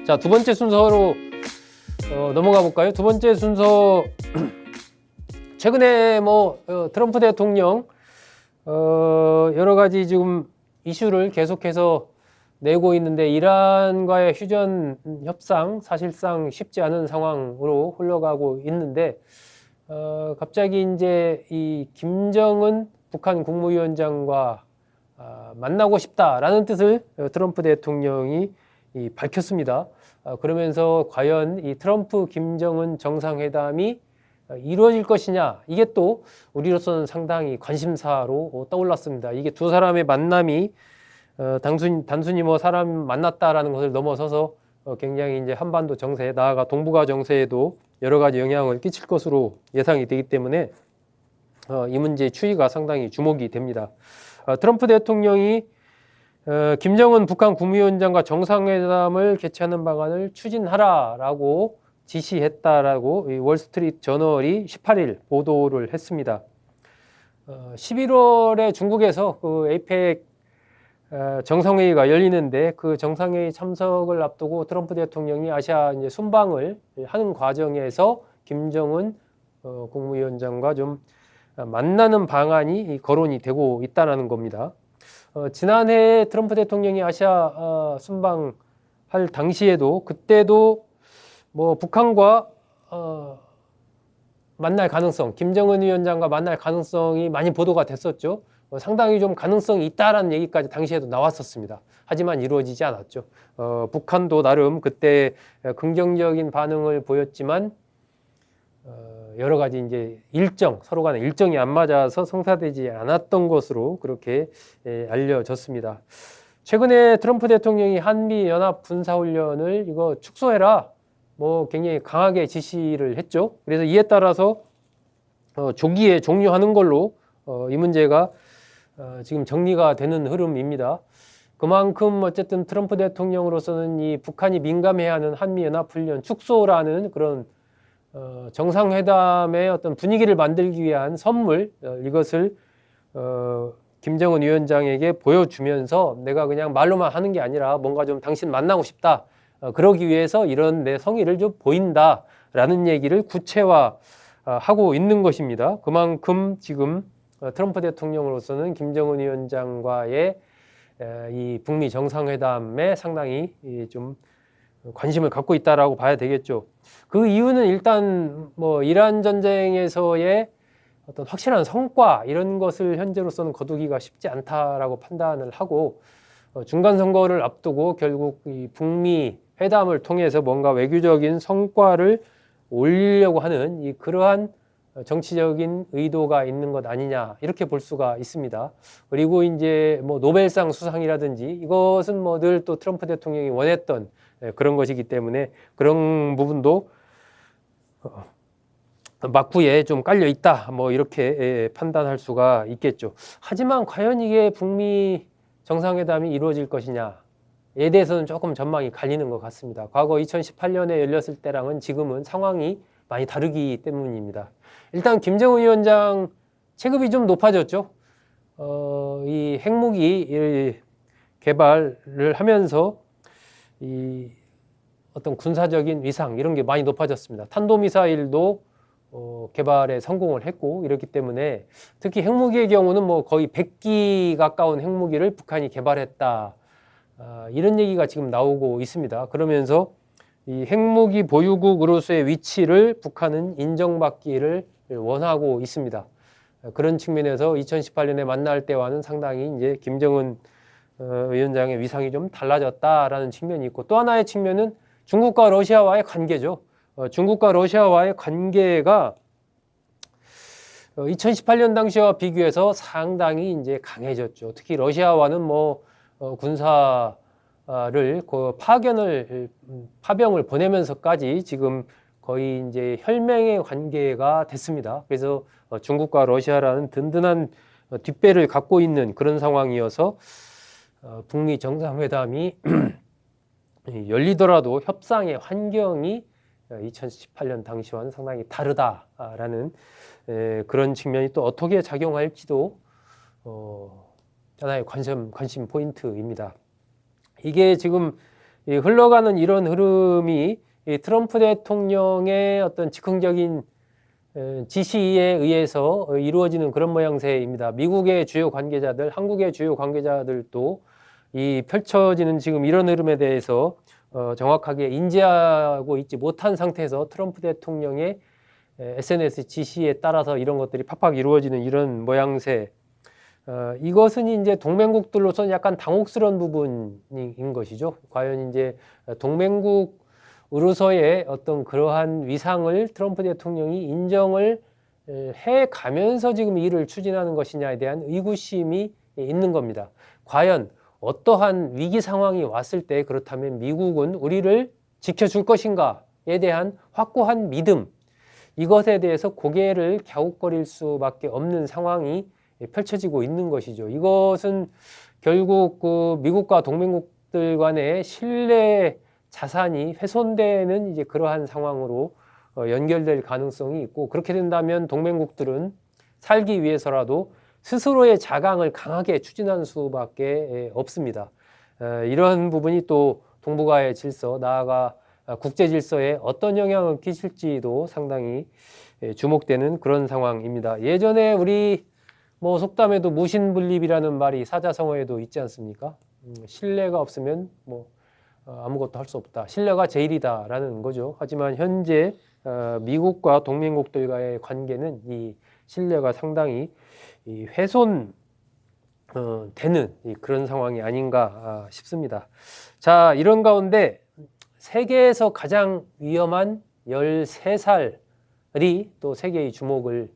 자, 두 번째 순서로 넘어가 볼까요? 두 번째 순서 최근에 트럼프 대통령 여러 가지 지금 이슈를 계속해서 내고 있는데 이란과의 휴전 협상 사실상 쉽지 않은 상황으로 흘러가고 있는데 갑자기 이제 이 김정은 북한 국무위원장과 만나고 싶다라는 뜻을 트럼프 대통령이 밝혔습니다. 그러면서 과연 이 트럼프 김정은 정상회담이 이루어질 것이냐, 이게 또 우리로서는 상당히 관심사로 떠올랐습니다. 이게 두 사람의 만남이 단순히 뭐 사람 만났다라는 것을 넘어서서 굉장히 이제 한반도 정세, 나아가 동북아 정세에도 여러 가지 영향을 끼칠 것으로 예상이 되기 때문에 이 문제의 추이가 상당히 주목이 됩니다. 트럼프 대통령이 김정은 북한 국무위원장과 정상회담을 개최하는 방안을 추진하라라고 지시했다라고 이 월스트리트 저널이 18일 보도를 했습니다. 11월에 중국에서 그 에이펙 정상회의가 열리는데 그 정상회의 참석을 앞두고 트럼프 대통령이 아시아 이제 순방을 하는 과정에서 김정은 국무위원장과 좀 만나는 방안이 거론이 되고 있다는 겁니다. 지난해 트럼프 대통령이 아시아 순방할 당시에도 그때도 뭐 북한과 만날 가능성, 김정은 위원장과 만날 가능성이 많이 보도가 됐었죠. 상당히 좀 가능성이 있다라는 얘기까지 당시에도 나왔었습니다. 하지만 이루어지지 않았죠. 북한도 나름 그때 긍정적인 반응을 보였지만 여러 가지 이제 서로 간의 일정이 안 맞아서 성사되지 않았던 것으로 그렇게 알려졌습니다. 최근에 트럼프 대통령이 한미 연합 군사훈련을 이거 축소해라, 뭐 굉장히 강하게 지시를 했죠. 그래서 이에 따라서 조기에 종료하는 걸로 이 문제가 지금 정리가 되는 흐름입니다. 그만큼 어쨌든 트럼프 대통령으로서는 이 북한이 민감해하는 한미 연합 훈련 축소라는 그런 정상회담의 어떤 분위기를 만들기 위한 선물, 이것을 김정은 위원장에게 보여주면서 내가 그냥 말로만 하는 게 아니라 뭔가 좀 당신 만나고 싶다, 그러기 위해서 이런 내 성의를 좀 보인다라는 얘기를 구체화하고 있는 것입니다. 그만큼 지금 트럼프 대통령으로서는 김정은 위원장과의 이 북미 정상회담에 상당히 좀 관심을 갖고 있다라고 봐야 되겠죠. 그 이유는 일단 뭐 이란 전쟁에서의 어떤 확실한 성과, 이런 것을 현재로서는 거두기가 쉽지 않다라고 판단을 하고 중간 선거를 앞두고 결국 이 북미 회담을 통해서 뭔가 외교적인 성과를 올리려고 하는 이 그러한 정치적인 의도가 있는 것 아니냐, 이렇게 볼 수가 있습니다. 그리고 이제 뭐 노벨상 수상이라든지 이것은 뭐 늘 또 트럼프 대통령이 원했던 그런 것이기 때문에 그런 부분도 막부에 좀 깔려 있다, 뭐 이렇게 판단할 수가 있겠죠. 하지만 과연 이게 북미 정상회담이 이루어질 것이냐에 대해서는 조금 전망이 갈리는 것 같습니다. 과거 2018년에 열렸을 때랑은 지금은 상황이 많이 다르기 때문입니다. 일단 김정은 위원장 체급이 좀 높아졌죠. 이 핵무기 개발을 하면서 이 어떤 군사적인 위상, 이런 게 많이 높아졌습니다. 탄도미사일도 개발에 성공을 했고, 이렇기 때문에 특히 핵무기의 경우는 뭐 거의 100기 가까운 핵무기를 북한이 개발했다, 이런 얘기가 지금 나오고 있습니다. 그러면서 이 핵무기 보유국으로서의 위치를 북한은 인정받기를 원하고 있습니다. 그런 측면에서 2018년에 만날 때와는 상당히 이제 김정은 위원장의 위상이 좀 달라졌다라는 측면이 있고, 또 하나의 측면은 중국과 러시아와의 관계죠. 중국과 러시아와의 관계가 2018년 당시와 비교해서 상당히 이제 강해졌죠. 특히 러시아와는 뭐 군사를 파병을 보내면서까지 지금 거의 이제 혈맹의 관계가 됐습니다. 그래서 중국과 러시아라는 든든한 뒷배를 갖고 있는 그런 상황이어서 북미 정상회담이 열리더라도 협상의 환경이 2018년 당시와는 상당히 다르다라는 그런 측면이 또 어떻게 작용할지도 하나의 관심 포인트입니다. 이게 지금 이 흘러가는 이런 흐름이 이 트럼프 대통령의 어떤 즉흥적인 지시에 의해서 이루어지는 그런 모양새입니다. 미국의 주요 관계자들, 한국의 주요 관계자들도 이 펼쳐지는 지금 이런 흐름에 대해서 정확하게 인지하고 있지 못한 상태에서 트럼프 대통령의 SNS 지시에 따라서 이런 것들이 팍팍 이루어지는 이런 모양새. 이것은 이제 동맹국들로서는 약간 당혹스러운 부분인 것이죠. 과연 이제 동맹국으로서의 어떤 그러한 위상을 트럼프 대통령이 인정을 해 가면서 지금 일을 추진하는 것이냐에 대한 의구심이 있는 겁니다. 과연 어떠한 위기 상황이 왔을 때 그렇다면 미국은 우리를 지켜줄 것인가에 대한 확고한 믿음, 이것에 대해서 고개를 갸웃거릴 수밖에 없는 상황이 펼쳐지고 있는 것이죠. 이것은 결국 그 미국과 동맹국들 간의 신뢰 자산이 훼손되는 이제 그러한 상황으로 연결될 가능성이 있고, 그렇게 된다면 동맹국들은 살기 위해서라도 스스로의 자강을 강하게 추진하는 수밖에 없습니다. 이런 부분이 또 동북아의 질서, 나아가 국제 질서에 어떤 영향을 끼칠지도 상당히 주목되는 그런 상황입니다. 예전에 우리 뭐 속담에도 무신분립이라는 말이 사자성어에도 있지 않습니까? 신뢰가 없으면 뭐 아무것도 할 수 없다. 신뢰가 제일이다라는 거죠. 하지만 현재 미국과 동맹국들과의 관계는 이 신뢰가 상당히 훼손 되는 그런 상황이 아닌가 싶습니다. 자, 이런 가운데 세계에서 가장 위험한 13살이 또 세계의 주목을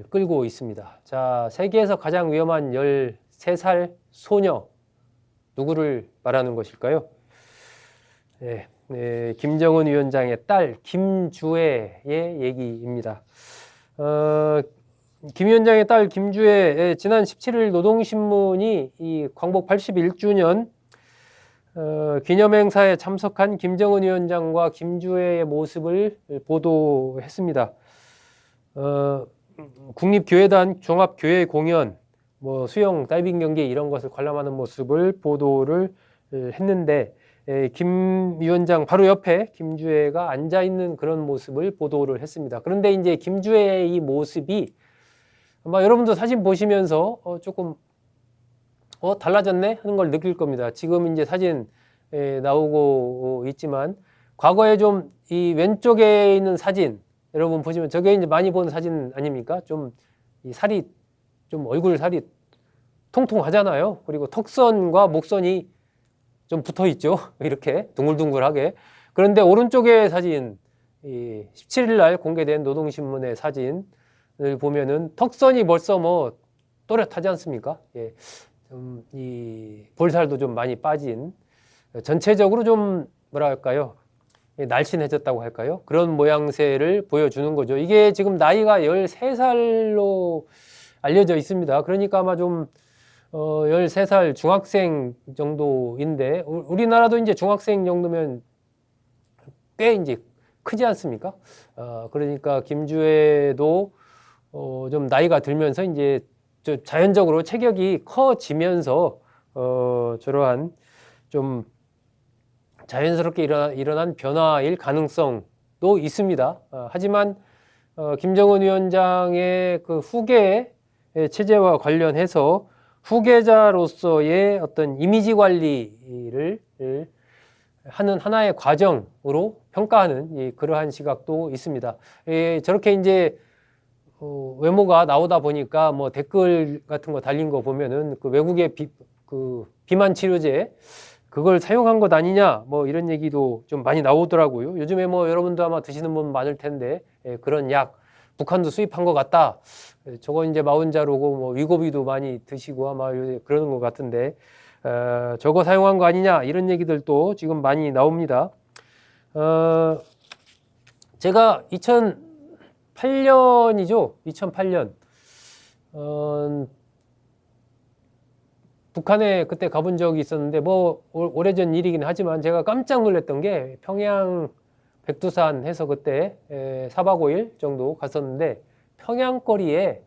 끌고 있습니다. 자, 세계에서 가장 위험한 13살 소녀, 누구를 말하는 것일까요? 김정은 위원장의 딸 김주애의 얘기입니다. 김 위원장의 딸 김주애, 지난 17일 노동신문이 이 광복 81주년 기념행사에 참석한 김정은 위원장과 김주애의 모습을 보도했습니다. 국립교회단 종합교회 공연, 뭐 수영, 다이빙 경기 이런 것을 관람하는 모습을 보도를 했는데, 김 위원장 바로 옆에 김주애가 앉아 있는 그런 모습을 보도를 했습니다. 그런데 이제 김주애의 이 모습이 아마 여러분도 사진 보시면서 조금 달라졌네 하는 걸 느낄 겁니다. 지금 이제 사진 나오고 있지만, 과거에 좀 이 왼쪽에 있는 사진 여러분 보시면 저게 이제 많이 본 사진 아닙니까? 좀 이 살이 좀 얼굴 살이 통통하잖아요. 그리고 턱선과 목선이 좀 붙어 있죠. 이렇게 둥글둥글하게. 그런데 오른쪽의 사진, 이 17일 날 공개된 노동신문의 사진을 보면은 턱선이 벌써 뭐 또렷하지 않습니까? 예. 좀 이 볼살도 좀 많이 빠진, 전체적으로 좀 뭐랄까요? 날씬해졌다고 할까요? 그런 모양새를 보여주는 거죠. 이게 지금 나이가 13살로 알려져 있습니다. 그러니까 아마 좀 13살 중학생 정도인데, 우리나라도 이제 중학생 정도면 꽤 이제 크지 않습니까? 그러니까 김주애도 좀 나이가 들면서 이제 자연적으로 체격이 커지면서 저러한 좀 자연스럽게 일어난 변화일 가능성도 있습니다. 하지만 김정은 위원장의 그 후계 체제와 관련해서 후계자로서의 어떤 이미지 관리를 하는 하나의 과정으로 평가하는 그러한 시각도 있습니다. 저렇게 이제 외모가 나오다 보니까 뭐 댓글 같은 거 달린 거 보면은 그 외국의 비만 치료제 그걸 사용한 것 아니냐 뭐 이런 얘기도 좀 많이 나오더라고요. 요즘에 뭐 여러분도 아마 드시는 분 많을 텐데 그런 약 북한도 수입한 것 같다. 저거 이제 마흔자루고 뭐 위고비도 많이 드시고 아마 그러는 것 같은데 저거 사용한 거 아니냐 이런 얘기들도 지금 많이 나옵니다. 제가 2008년이죠. 2008년 북한에 그때 가본 적이 있었는데 뭐 오래전 일이긴 하지만 제가 깜짝 놀랐던 게 평양 백두산 해서 그때 4박 5일 정도 갔었는데 평양거리에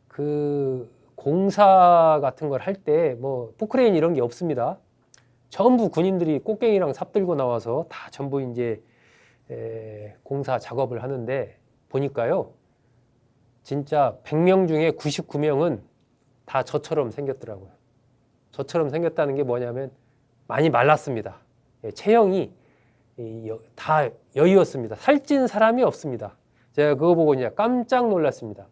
그 공사 같은 걸 할 때 뭐 포크레인 이런 게 없습니다. 전부 군인들이 꽃갱이랑 삽 들고 나와서 다 전부 이제 공사 작업을 하는데 보니까요, 진짜 100명 중에 99명은 다 저처럼 생겼더라고요. 저처럼 생겼다는 게 뭐냐면 많이 말랐습니다. 체형이 다 여유였습니다. 살찐 사람이 없습니다. 제가 그거 보고 이제 깜짝 놀랐습니다.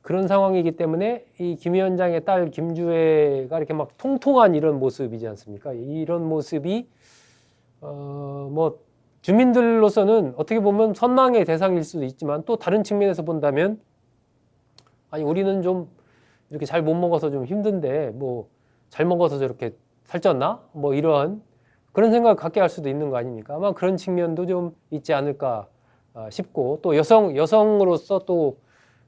그런 상황이기 때문에 이 김 위원장의 딸 김주애가 이렇게 막 통통한 이런 모습이지 않습니까? 이런 모습이 뭐 주민들로서는 어떻게 보면 선망의 대상일 수도 있지만 또 다른 측면에서 본다면 아니 우리는 좀 이렇게 잘 못 먹어서 좀 힘든데 뭐 잘 먹어서 저렇게 살쪘나? 뭐 이런 그런 생각을 갖게 할 수도 있는 거 아닙니까? 아마 그런 측면도 좀 있지 않을까 싶고 또 여성으로서 또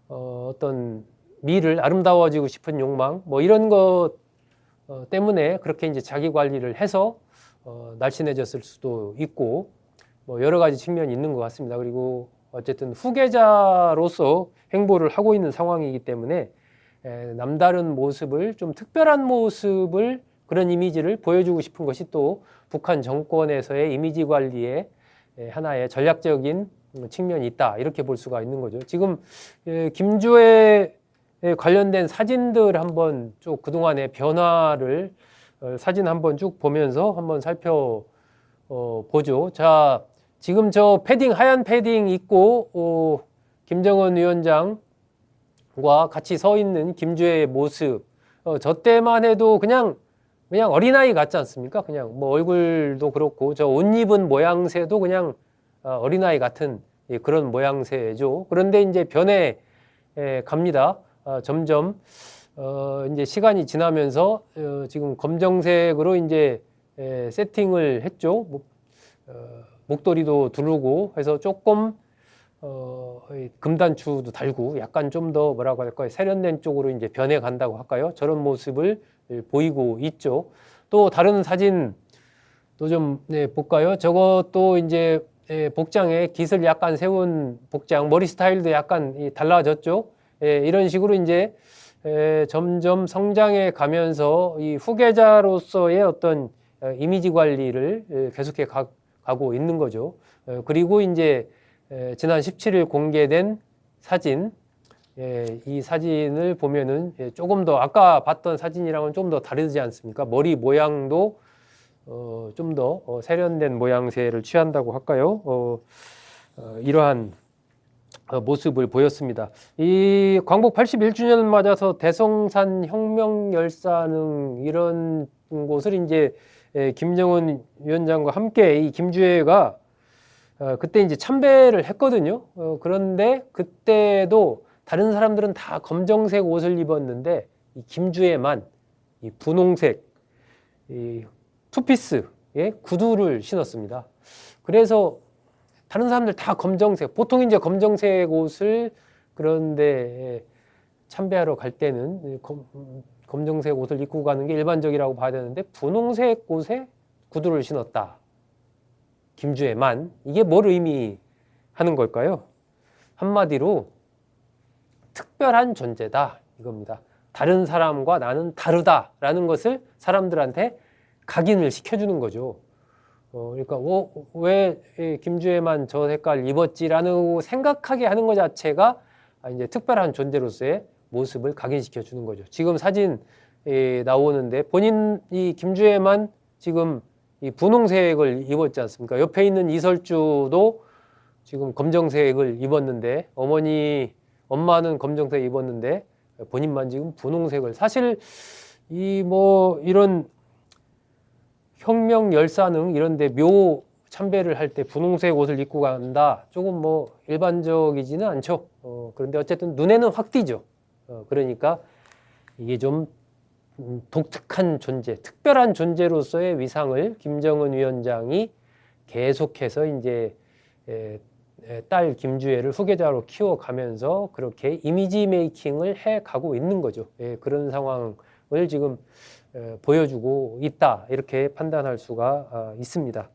어떤 미를 아름다워지고 싶은 욕망 뭐 이런 것 때문에 그렇게 이제 자기 관리를 해서 날씬해졌을 수도 있고 뭐 여러 가지 측면이 있는 것 같습니다. 그리고 어쨌든 후계자로서 행보를 하고 있는 상황이기 때문에 남다른 모습을 좀 특별한 모습을 그런 이미지를 보여주고 싶은 것이 또 북한 정권에서의 이미지 관리의 하나의 전략적인 측면이 있다 이렇게 볼 수가 있는 거죠. 지금 김주애에 관련된 사진들 한번 쭉 그동안의 변화를 사진 한번 쭉 보면서 한번 살펴보죠. 자, 지금 저 패딩 하얀 패딩 입고 김정은 위원장과 같이 서 있는 김주애의 모습 저 때만 해도 그냥 어린아이 같지 않습니까? 그냥 뭐 얼굴도 그렇고 저 옷 입은 모양새도 그냥 어린아이 같은 그런 모양새죠. 그런데 이제 변해 갑니다. 점점 이제 시간이 지나면서 지금 검정색으로 이제 세팅을 했죠. 목도리도 두르고 해서 조금 금단추도 달고 약간 좀 더 뭐라고 할까요? 세련된 쪽으로 이제 변해 간다고 할까요? 저런 모습을 보이고 있죠. 또 다른 사진 또 좀 볼까요? 저것도 이제 복장에 깃을 약간 세운 복장, 머리 스타일도 약간 달라졌죠. 이런 식으로 이제 점점 성장해 가면서 이 후계자로서의 어떤 이미지 관리를 계속해 가고 있는 거죠. 그리고 이제 지난 17일 공개된 사진, 이 사진을 보면은 조금 더 아까 봤던 사진이랑은 좀 더 다르지 않습니까? 머리 모양도 좀 더 세련된 모양새를 취한다고 할까요? 이러한 모습을 보였습니다. 이 광복 81주년을 맞아서 대성산 혁명열사능 이런 곳을 이제 김정은 위원장과 함께 이 김주애가 그때 이제 참배를 했거든요. 그런데 그때도 다른 사람들은 다 검정색 옷을 입었는데 이 김주애만 이 분홍색 이 투피스의 구두를 신었습니다. 그래서 다른 사람들 다 검정색, 보통 이제 검정색 옷을 그런데 참배하러 갈 때는 검정색 옷을 입고 가는 게 일반적이라고 봐야 되는데 분홍색 옷에 구두를 신었다. 김주애만. 이게 뭘 의미하는 걸까요? 한마디로 특별한 존재다 이겁니다. 다른 사람과 나는 다르다라는 것을 사람들한테 각인을 시켜주는 거죠. 그러니까 왜 김주애만 저 색깔 입었지라는 생각하게 하는 것 자체가 이제 특별한 존재로서의 모습을 각인시켜 주는 거죠. 지금 사진 나오는데 본인 이 김주애만 지금 이 분홍색을 입었지 않습니까? 옆에 있는 이설주도 지금 검정색을 입었는데 엄마는 검정색 입었는데 본인만 지금 분홍색을 사실 이 뭐 이런 혁명 열사능 이런데 묘 참배를 할 때 분홍색 옷을 입고 간다. 조금 뭐 일반적이지는 않죠. 그런데 어쨌든 눈에는 확 띄죠. 그러니까 이게 좀 독특한 존재, 특별한 존재로서의 위상을 김정은 위원장이 계속해서 이제 딸 김주애를 후계자로 키워가면서 그렇게 이미지 메이킹을 해가고 있는 거죠. 그런 상황을 지금 보여주고 있다 이렇게 판단할 수가 있습니다.